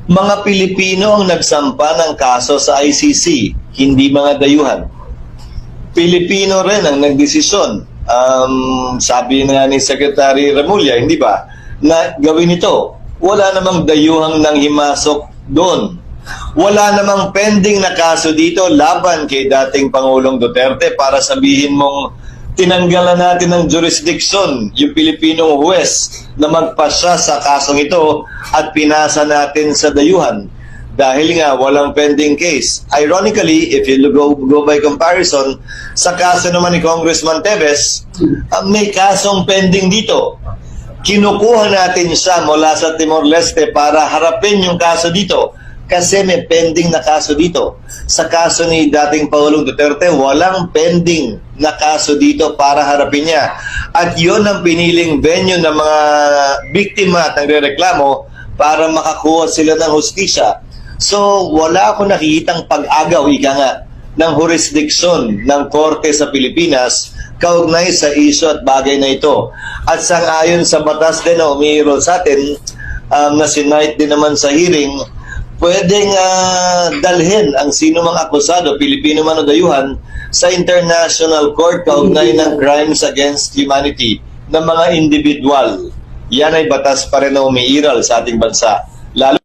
Mga Pilipino ang nagsampa ng kaso sa ICC, hindi mga dayuhan. Pilipino rin ang nagdesisyon. Sabi nga ni Secretary Remulla, hindi ba, na gawin ito. Wala namang dayuhang nang himasok doon. Wala namang pending na kaso dito laban kay dating Pangulong Duterte para sabihin mong tinanggalan natin ng jurisdiction yung Pilipinong huwes na magpasya sa kasong ito at pinasa natin sa dayuhan. Dahil nga walang pending case. Ironically, if you go by comparison, sa kaso naman ni Congressman Teves, may kasong pending dito. Kinukuha natin siya mula sa Timor-Leste para harapin yung kaso dito. Kasi may pending na kaso dito. Sa kaso ni dating Pangulong Duterte, walang pending na kaso dito para harapin niya. At yun ang piniling venue ng mga biktima at nagrereklamo para makakuha sila ng hustisya. So, wala akong nakikitang pag-agaw, ika nga, ng jurisdiksyon ng korte sa Pilipinas kaugnay sa isyu at bagay na ito. At sang-ayon sa batas din na umiiro sa atin, na sinight din naman sa hearing, pwedeng dalhin ang sino mang akusado, Pilipino man o dayuhan, sa International Court kaugnay ng crimes against humanity ng mga individual. Yan ay batas pa rin na umiiral sa ating bansa. Lalo